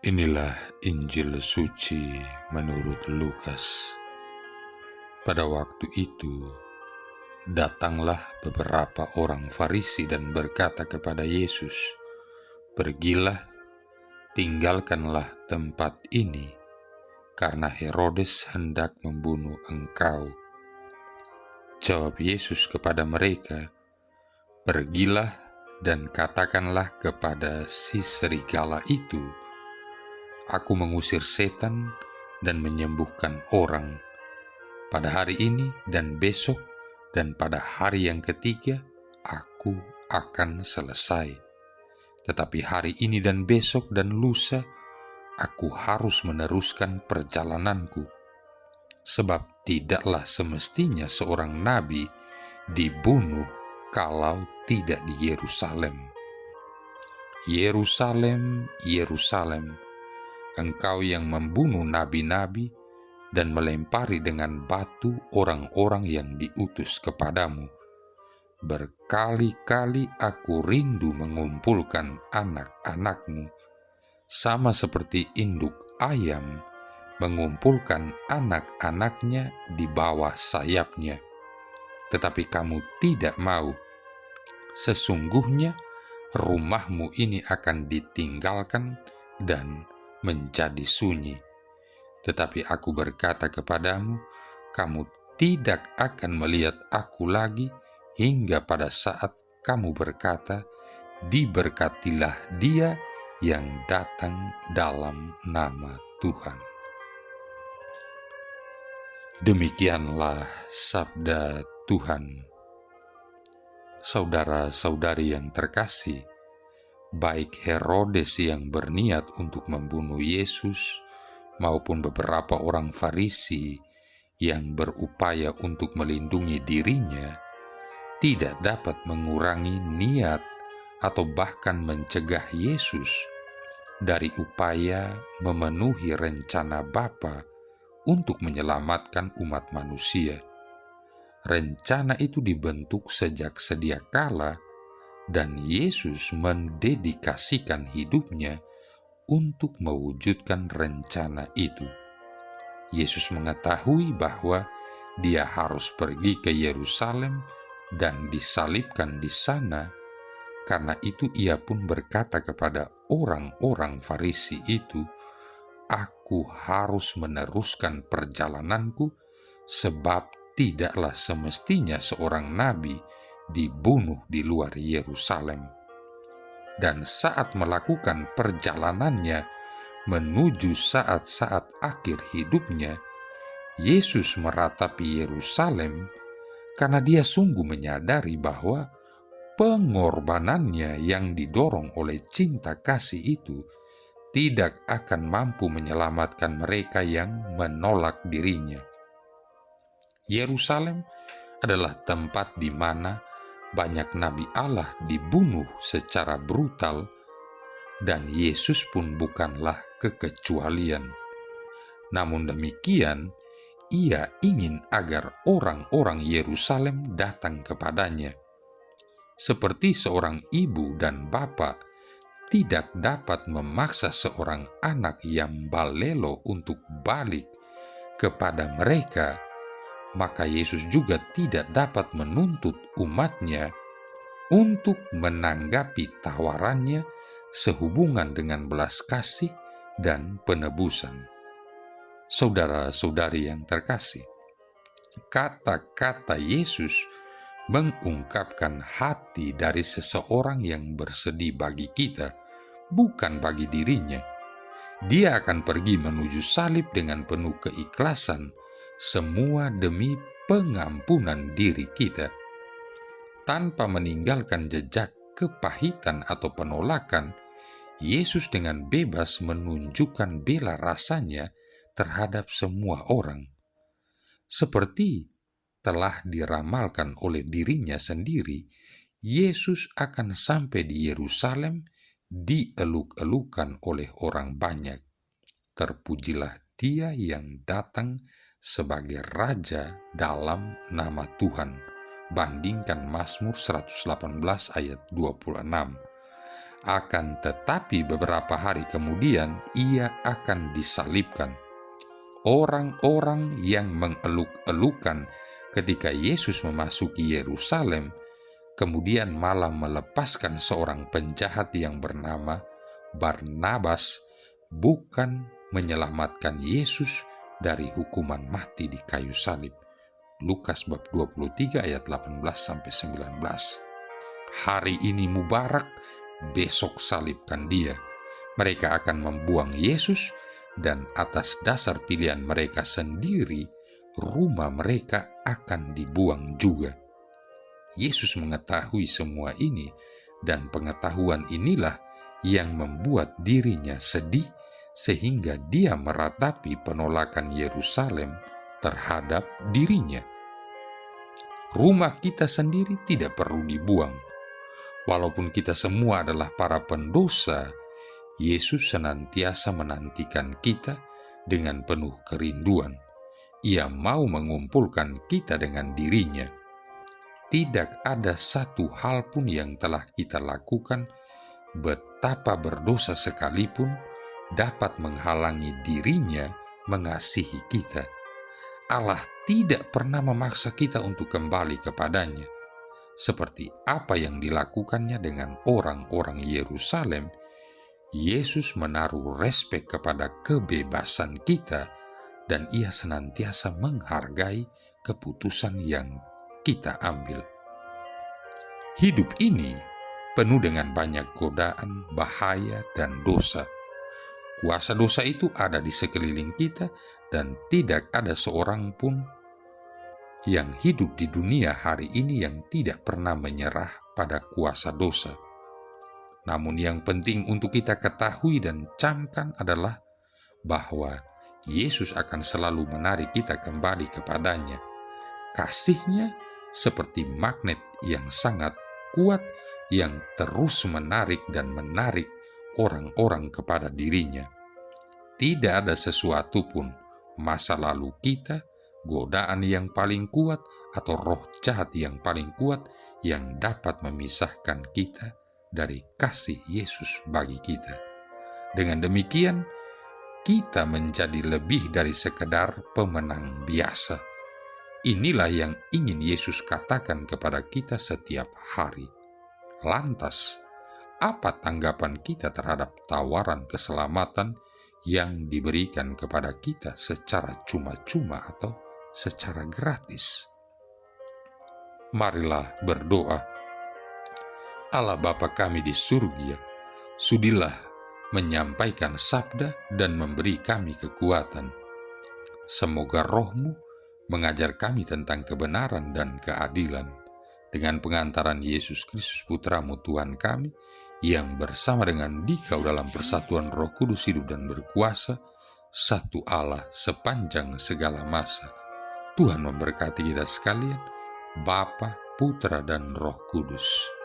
Inilah Injil suci menurut Lukas. Pada waktu itu, datanglah beberapa orang Farisi dan berkata kepada Yesus, "Pergilah, tinggalkanlah tempat ini, karena Herodes hendak membunuh engkau." Jawab Yesus kepada mereka, "Pergilah dan katakanlah kepada si serigala itu, Aku mengusir setan dan menyembuhkan orang. Pada hari ini dan besok dan pada hari yang ketiga, aku akan selesai. Tetapi hari ini dan besok dan lusa, aku harus meneruskan perjalananku. Sebab tidaklah semestinya seorang nabi dibunuh kalau tidak di Yerusalem. Yerusalem, Yerusalem, engkau yang membunuh nabi-nabi dan melempari dengan batu orang-orang yang diutus kepadamu. Berkali-kali aku rindu mengumpulkan anak-anakmu, sama seperti induk ayam mengumpulkan anak-anaknya di bawah sayapnya. Tetapi kamu tidak mau. Sesungguhnya rumahmu ini akan ditinggalkan dan menjadi sunyi. Tetapi aku berkata kepadamu, kamu tidak akan melihat aku lagi hingga pada saat kamu berkata, diberkatilah dia yang datang dalam nama Tuhan." Demikianlah sabda Tuhan. Saudara-saudari yang terkasih, baik Herodes yang berniat untuk membunuh Yesus maupun beberapa orang Farisi yang berupaya untuk melindungi dirinya tidak dapat mengurangi niat atau bahkan mencegah Yesus dari upaya memenuhi rencana Bapa untuk menyelamatkan umat manusia. Rencana itu dibentuk sejak sedia kala dan Yesus mendedikasikan hidupnya untuk mewujudkan rencana itu. Yesus mengetahui bahwa dia harus pergi ke Yerusalem dan disalibkan di sana. Karena itu ia pun berkata kepada orang-orang Farisi itu, "Aku harus meneruskan perjalananku, sebab tidaklah semestinya seorang nabi dibunuh di luar Yerusalem." Dan saat melakukan perjalanannya menuju saat-saat akhir hidupnya, Yesus meratapi Yerusalem karena dia sungguh menyadari bahwa pengorbanannya yang didorong oleh cinta kasih itu tidak akan mampu menyelamatkan mereka yang menolak dirinya. Yerusalem adalah tempat di mana banyak nabi Allah dibunuh secara brutal, dan Yesus pun bukanlah kekecualian. Namun demikian, ia ingin agar orang-orang Yerusalem datang kepadanya. Seperti seorang ibu dan bapa tidak dapat memaksa seorang anak yang balelo untuk balik kepada mereka, maka Yesus juga tidak dapat menuntut umatnya untuk menanggapi tawarannya sehubungan dengan belas kasih dan penebusan. Saudara-saudari yang terkasih, kata-kata Yesus mengungkapkan hati dari seseorang yang bersedih bagi kita, bukan bagi dirinya. Dia akan pergi menuju salib dengan penuh keikhlasan, semua demi pengampunan diri kita. Tanpa meninggalkan jejak kepahitan atau penolakan, Yesus dengan bebas menunjukkan bela rasanya terhadap semua orang. Seperti telah diramalkan oleh dirinya sendiri, Yesus akan sampai di Yerusalem dieluk-elukan oleh orang banyak. Terpujilah Dia yang datang sebagai Raja dalam nama Tuhan. Bandingkan Mazmur 118 ayat 26. Akan tetapi beberapa hari kemudian ia akan disalibkan. Orang-orang yang mengeluk-elukan ketika Yesus memasuki Yerusalem, kemudian malah melepaskan seorang penjahat yang bernama Barnabas, bukan menyelamatkan Yesus dari hukuman mati di kayu salib. Lukas bab 23 ayat 18-19. Hari ini Mubarak, besok salibkan dia. Mereka akan membuang Yesus, dan atas dasar pilihan mereka sendiri, rumah mereka akan dibuang juga. Yesus mengetahui semua ini, dan pengetahuan inilah yang membuat dirinya sedih, sehingga dia meratapi penolakan Yerusalem terhadap dirinya. Rumah kita sendiri tidak perlu dibuang. Walaupun kita semua adalah para pendosa, Yesus senantiasa menantikan kita dengan penuh kerinduan. Ia mau mengumpulkan kita dengan dirinya. Tidak ada satu hal pun yang telah kita lakukan, betapa berdosa sekalipun, dapat menghalangi dirinya mengasihi kita. Allah tidak pernah memaksa kita untuk kembali kepadanya, seperti apa yang dilakukannya dengan orang-orang Yerusalem. Yesus menaruh respek kepada kebebasan kita, dan ia senantiasa menghargai keputusan yang kita ambil. Hidup ini penuh dengan banyak godaan, bahaya, dan dosa. Kuasa dosa itu ada di sekeliling kita, dan tidak ada seorang pun yang hidup di dunia hari ini yang tidak pernah menyerah pada kuasa dosa. Namun yang penting untuk kita ketahui dan camkan adalah bahwa Yesus akan selalu menarik kita kembali kepadanya. Kasih-Nya seperti magnet yang sangat kuat yang terus menarik dan menarik orang-orang kepada dirinya. Tidak ada sesuatu pun, masa lalu kita, godaan yang paling kuat, atau roh jahat yang paling kuat yang dapat memisahkan kita dari kasih Yesus bagi kita. Dengan demikian, kita menjadi lebih dari sekedar pemenang biasa. Inilah yang ingin Yesus katakan kepada kita setiap hari. Lantas, apa tanggapan kita terhadap tawaran keselamatan yang diberikan kepada kita secara cuma-cuma atau secara gratis? Marilah berdoa. Allah Bapa kami di surga, sudilah menyampaikan sabda dan memberi kami kekuatan. Semoga Roh-Mu mengajar kami tentang kebenaran dan keadilan, dengan pengantaran Yesus Kristus Putra-Mu Tuhan kami, yang bersama dengan Dikau dalam persatuan Roh Kudus hidup dan berkuasa, satu Allah sepanjang segala masa. Tuhan memberkati kita sekalian, Bapa, Putra, dan Roh Kudus.